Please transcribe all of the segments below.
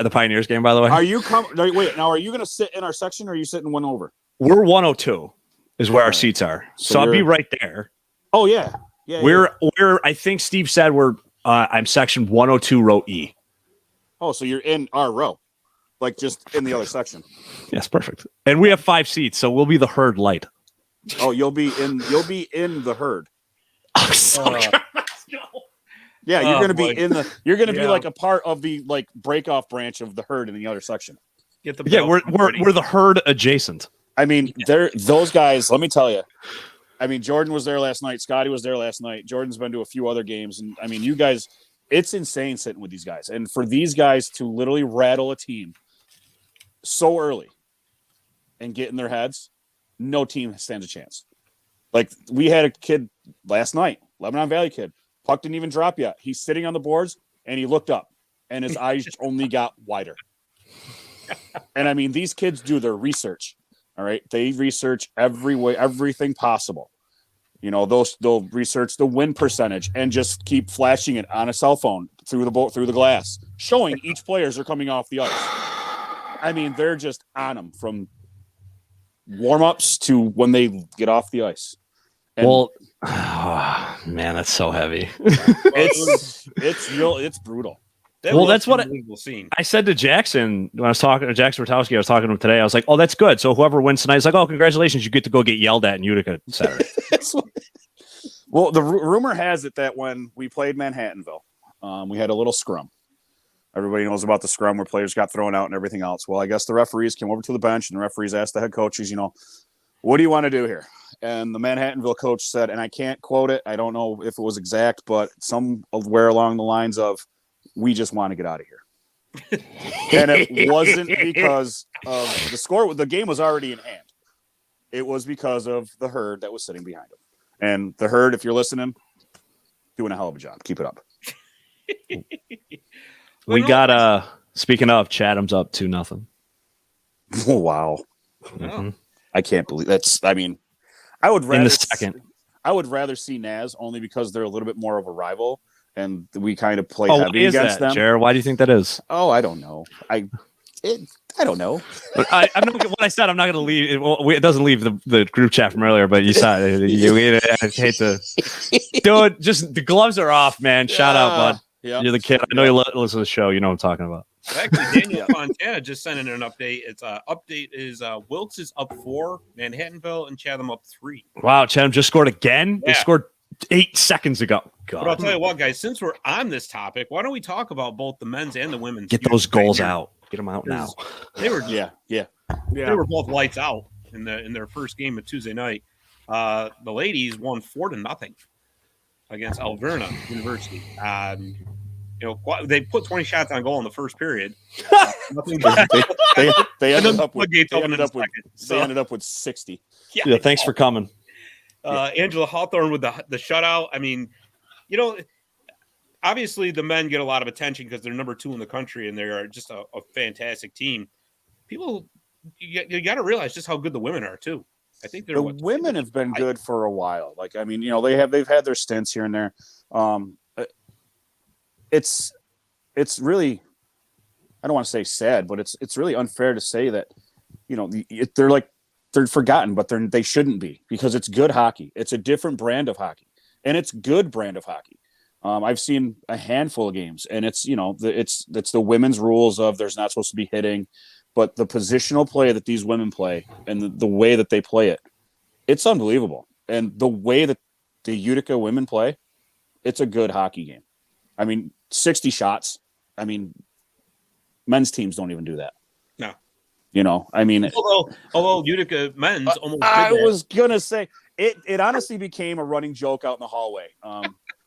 the Pioneers game, by the way. Are you wait, now are you going to sit in our section or are you sitting one over? We're 102 is where our seats are. So I'll be right there. Oh, yeah. We're I think Steve said I'm section 102 row E. Oh, so you're in our row. Like just in the other section. Yes, perfect. And we have 5 seats, so we'll be the herd light. Oh, you'll be in the herd. I'm so Yeah, you're gonna be in the. You're gonna be like a part of the like break off branch of the herd in the other section. We're the herd adjacent. I mean, those guys. Let me tell you. I mean, Jordan was there last night. Scotty was there last night. Jordan's been to a few other games, and I mean, you guys. It's insane sitting with these guys, and for these guys to literally rattle a team so early and get in their heads, no team stands a chance. Like we had a kid last night, Lebanon Valley kid. Puck didn't even drop yet. He's sitting on the boards and he looked up and his eyes only got wider. And I mean, these kids do their research. All right. They research everything possible. You know, they'll research the win percentage and just keep flashing it on a cell phone through the glass, showing each players are coming off the ice. I mean, they're just on them from warm-ups to when they get off the ice. And man, that's so heavy. It's brutal. That's what I said to Jackson when I was talking to Jackson Rotowski. I was talking to him today. I was like, "Oh, that's good. So whoever wins tonight is like, oh, congratulations, you get to go get yelled at in Utica Saturday." Well, the rumor has it that when we played Manhattanville, we had a little scrum. Everybody knows about the scrum where players got thrown out and everything else. Well, I guess the referees came over to the bench and the referees asked the head coaches, what do you want to do here? And the Manhattanville coach said, and I can't quote it, I don't know if it was exact, but somewhere along the lines of, we just want to get out of here. And it wasn't because of the score. The game was already in hand. It was because of the herd that was sitting behind them. And the herd, if you're listening, doing a hell of a job. Keep it up. We got speaking of, Chatham's up 2-0. Oh, wow. Mm-hmm. I can't believe that's. I mean, I would rather in the second. I would rather see Naz only because they're a little bit more of a rival, and we kind of play heavy against them. Jared, why do you think that is? Oh, I don't know. I don't know. But I'm not. What I said, I'm not going to leave. It doesn't leave the group chat from earlier, but you saw it. I hate to do it. Just the gloves are off, man. Shout out, bud. Yeah. You're the kid. I know you listen to the show. You know what I'm talking about. Actually, Daniel Fontana just sent in an update. It's update is Wilkes is up 4, Manhattanville and Chatham up 3. Wow, Chatham just scored again. Yeah. They scored 8 seconds ago. God. But I'll tell you what, guys. Since we're on this topic, why don't we talk about both the men's and the women's? Get those goals out. Get them out now. They were yeah. They were both lights out in their first game of Tuesday night. The ladies won 4-0 against Alverna University. They put 20 shots on goal in the first period. They ended up with 60. Yeah, thanks for coming. Angela Hawthorne with the shutout. I mean, obviously the men get a lot of attention because they're number 2 in the country and they are just a fantastic team. People, you got to realize just how good the women are too. I think the women have been good for a while. Like, I mean, they've had their stints here and there. It's really, I don't want to say sad, but it's really unfair to say that, they're forgotten, but they shouldn't be, because it's good hockey. It's a different brand of hockey, and it's good brand of hockey. I've seen a handful of games, and it's the women's rules of there's not supposed to be hitting, but the positional play that these women play and the way that they play it, it's unbelievable. And the way that the Utica women play, it's a good hockey game. I mean, 60 shots. I mean, men's teams don't even do that. No. I mean, although Utica men's almost. I was gonna say it honestly became a running joke out in the hallway.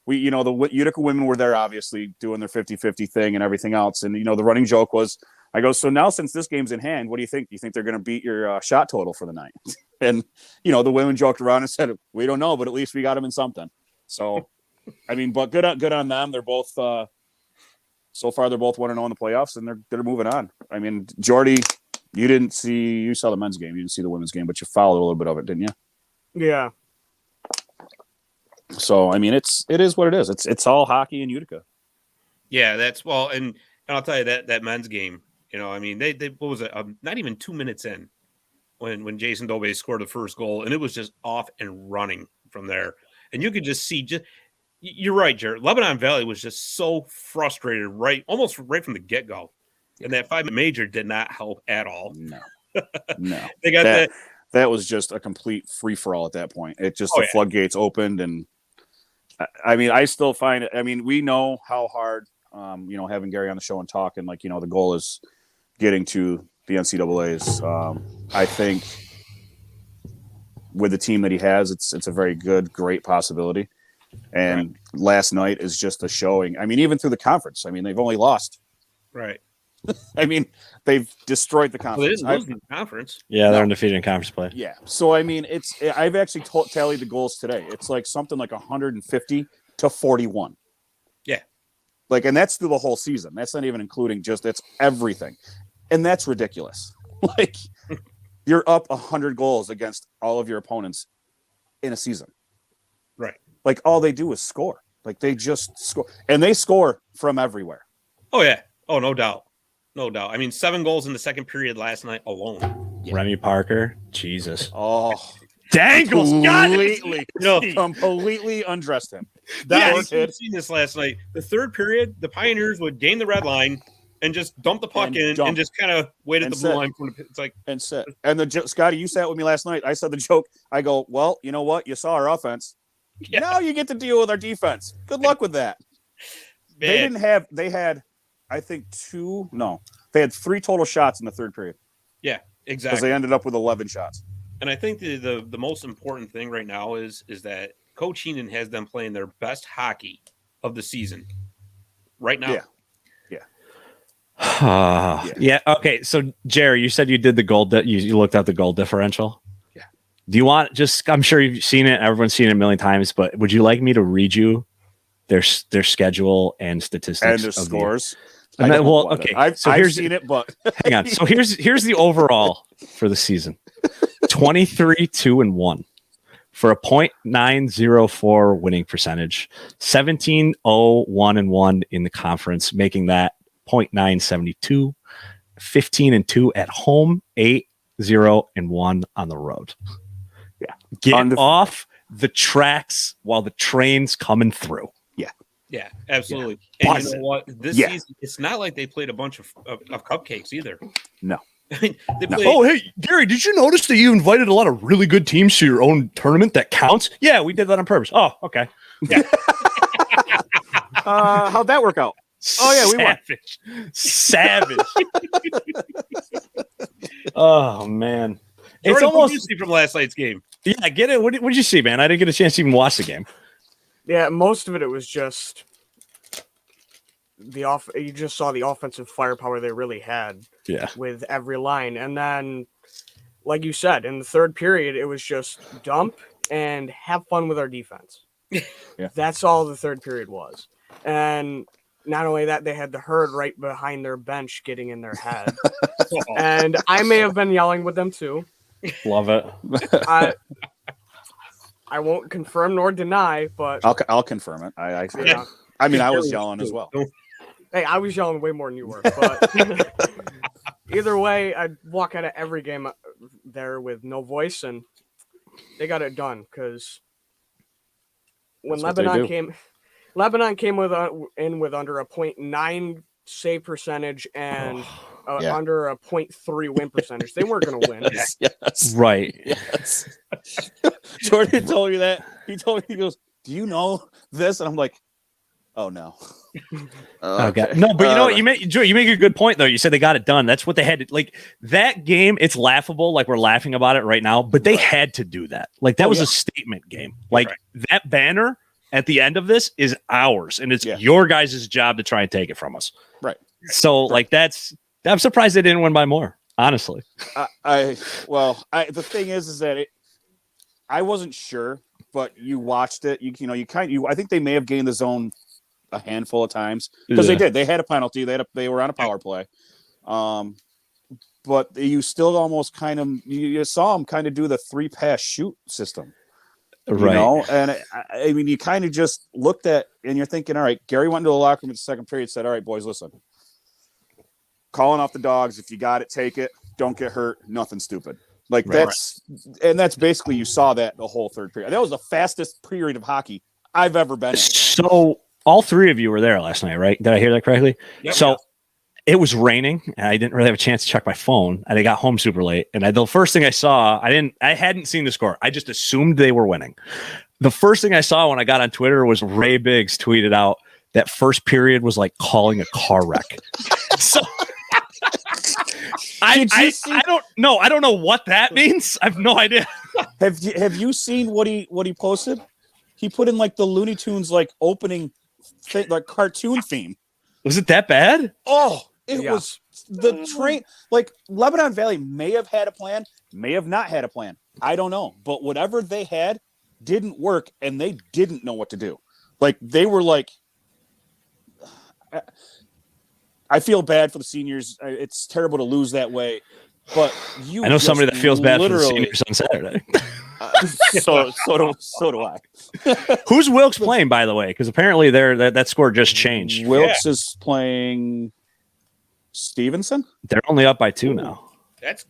The Utica women were there, obviously doing their 50-50 thing and everything else, and the running joke was, I go, so now since this game's in hand, what do you think? Do you think they're going to beat your shot total for the night? And the women joked around and said, we don't know, but at least we got them in something. So, I mean, but good on them. They're both so far they're both 1-0 in the playoffs, and they're moving on. I mean, Jordy, you saw the men's game, you didn't see the women's game, but you followed a little bit of it, didn't you? Yeah. So I mean, it is what it is. It's all hockey in Utica. Yeah, and And I'll tell you that men's game, I mean, they what was it? Not even 2 minutes in when Jason Dobe scored the first goal, and it was just off and running from there. And you could just see, you're right, Jared. Lebanon Valley was just so frustrated, almost right from the get-go. And that 5-minute major did not help at all. No. They got that was just a complete free-for-all at that point. It just, the floodgates opened, and I mean, I still find it. I mean, we know how hard, having Gary on the show and talking, like, the goal is getting to the NCAAs. I think with the team that he has, it's a very great possibility. And last night is just a showing. I mean, even through the conference, I mean, they've only lost. Right. I mean, they've destroyed the conference. Well, they didn't lose the conference. Yeah, they're undefeated in conference play. Yeah. So, I mean, I've actually tallied the goals today. It's like something like 150 to 41. Yeah. Like, and that's through the whole season. That's not even including that's everything. And that's ridiculous. Like, you're up 100 goals against all of your opponents in a season. Right. Like, all they do is score. Like, they just score. And they score from everywhere. Oh, yeah. Oh, no doubt. No doubt. I mean, 7 goals in the second period last night alone. Yeah. Remy Parker. Jesus. Oh. Dangles. Completely undressed him. I've seen this last night. The third period, the Pioneers would gain the red line and just dump the puck and just kind of wait at the blue line. It's like, and sit. And Scotty, you sat with me last night. I said the joke. I go, well, you know what? You saw our offense. Yeah. Now you get to deal with our defense. Good luck with that. Man. They had, I think, they had 3 total shots in the third period. Yeah, exactly. Because they ended up with 11 shots. And I think the most important thing right now is that Coach Heenan has them playing their best hockey of the season right now. Yeah. Okay. So, Jerry, you said you did the goal. You looked at the goal differential. Yeah. Do you want I'm sure you've seen it. Everyone's seen it a million times. But would you like me to read you their schedule and statistics and their scores? Okay. So I've seen it, but hang on. So here's the overall for the season: 23-2-1 for a .904 winning percentage, 17-0-1-1 in the conference, making that .972, 15-2 at home, 8-0-1 on the road. Yeah, get off the tracks while the train's coming through. Yeah, absolutely. Yeah. And you know what? This season, it's not like they played a bunch of cupcakes either. No. I mean, Oh, hey, Gary, did you notice that you invited a lot of really good teams to your own tournament that counts? Yeah, we did that on purpose. Oh, okay. Yeah. How'd that work out? Oh, yeah, we won. Savage. Oh, man. Jordan, it's almost what did you see from last night's game. Yeah, get it. What did you see, man? I didn't get a chance to even watch the game. Yeah, most of it was just you just saw the offensive firepower they really had. Yeah. With every line. And then, like you said, in the third period, it was just dump and have fun with our defense. Yeah. That's all the third period was. And not only that, they had the herd right behind their bench getting in their head. And I may have been yelling with them too. Love it. I won't confirm nor deny, but I'll confirm it. I mean, I was yelling as well. Hey, I was yelling way more than you were, but either way, I'd walk out of every game there with no voice, and they got it done because when Lebanon came in with under a .9 save percentage and under a .3 win percentage, they weren't going to win. Yes. Right. Yes. Jordan told me that. He told me, he goes, "Do you know this?" And I'm like, "Oh no." Okay. No, but you know what? You make a good point though. You said they got it done. That's what they had to, like, that game. It's laughable, like we're laughing about it right now, but they had to do that. Like that was a statement game. Like that banner at the end of this is ours, and it's your guys' job to try and take it from us. Right. So like I'm surprised they didn't win by more. Honestly, the thing is that I wasn't sure, but you watched it. I think they may have gained the zone a handful of times because they did. They had a penalty. They were on a power play, but you still almost kind of you saw them kind of do the 3-pass shoot system, right? And I mean, you kind of just looked at and you're thinking, all right. Gary went into the locker room in the second period, said, "All right, boys, listen. calling off the dogs. If you got it, take it. Don't get hurt. Nothing stupid. Like Right. that's basically, you saw that the whole third period. That was the fastest period of hockey I've ever been in. So all three of you were there last night, right? Did I hear that correctly? Yep. So it was raining, and I didn't really have a chance to check my phone, and I got home super late. And the first thing I saw, I hadn't seen the score. I just assumed they were winning. The first thing I saw when I got on Twitter was Ray Biggs tweeted out that first period was like calling a car wreck. So I don't know. I don't know what that means. I have no idea. Have you seen what he posted? He put in like the Looney Tunes like opening like cartoon theme. Was it that bad? Oh, it was the train. Like Lebanon Valley may have had a plan, may have not had a plan. I don't know. But whatever they had didn't work, and they didn't know what to do. Like they were like, I feel bad for the seniors. It's terrible to lose that way. But I know somebody that feels bad for the seniors on Saturday. So do I. Who's Wilkes playing, by the way? Because apparently that score just changed. Wilkes is playing Stevenson. They're only up by 2 now.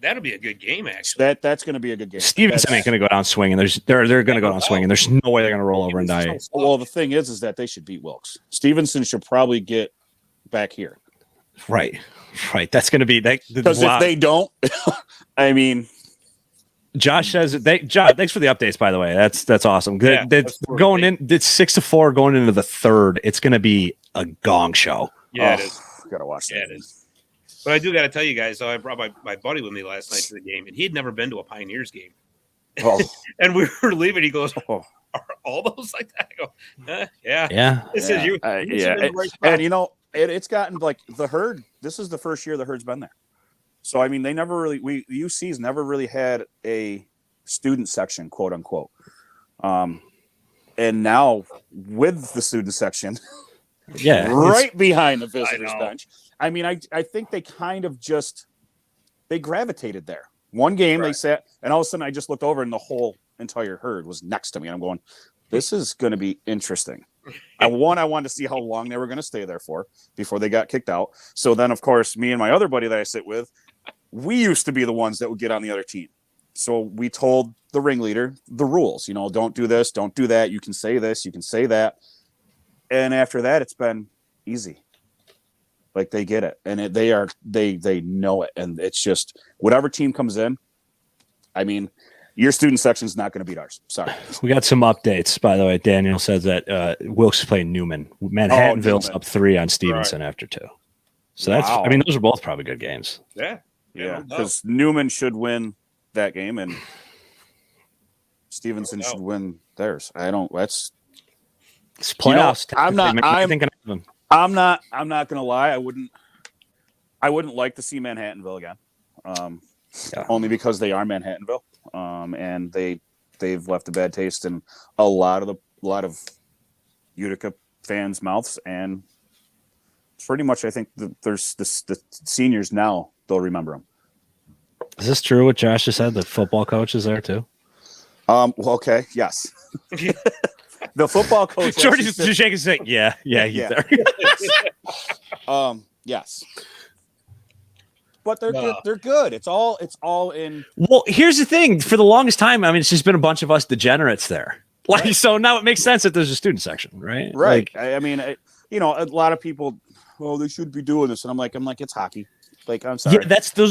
That'll be a good game, actually. That's going to be a good game. Stevenson ain't going to go down swinging. They're going to go down swinging. There's no way they're going to roll over and die. Well, the thing is that they should beat Wilkes. Stevenson should probably get back here. Right. That's going to be that. Because if they don't, I mean. Josh says Josh, thanks for the updates, by the way. That's awesome. Yeah, going in, it's 6-4 going into the third. It's going to be a gong show. Yeah, it is. Gotta watch that. Yeah, it is. But I do got to tell you guys, so I brought my buddy with me last night to the game, and he had never been to a Pioneers game. Oh. And we were leaving. He goes, "Are all those like that?" I go, "Yeah, Yeah. This is you. And you know, it's gotten like the Herd. This is the first year the Herd's been there. So I mean, they never really the UC's never really had a student section, quote unquote. And now with the student section, right behind the visitors bench. I mean, I think they kind of they gravitated there. One game they sat, and all of a sudden I just looked over and the whole entire Herd was next to me. And I'm going, this is going to be interesting. I wanted to see how long they were going to stay there for before they got kicked out. So then, of course, me and my other buddy that I sit with, we used to be the ones that would get on the other team. So we told the ringleader the rules, don't do this, don't do that. You can say this, you can say that. And after that, it's been easy. Like they get it, and they know it. And it's just whatever team comes in. I mean, your student section is not going to beat ours. Sorry. We got some updates, by the way. Daniel says that Wilkes is playing Newman. Manhattanville's up 3 on Stevenson after 2. So that's, I mean, those are both probably good games. Yeah. Because Newman should win that game, and Stevenson should win theirs. It's playoffs. I'm not going to lie. I wouldn't like to see Manhattanville again. Only because they are Manhattanville. And they've left a bad taste in a lot of Utica fans' mouths, and pretty much I think there's the seniors now, they'll remember them. Is this true what Josh just said? The football coach is there too? Well, okay, yes. The football coach. Jordy's just shaking his head. Yeah, he's there. Yes. But they're good. It's all in. Well, here's the thing. For the longest time, I mean, it's just been a bunch of us degenerates there. Like, so now it makes sense that there's a student section, right? Right. Like, I mean, a lot of people, they should be doing this, and I'm like, it's hockey. Like, I'm sorry. Yeah, those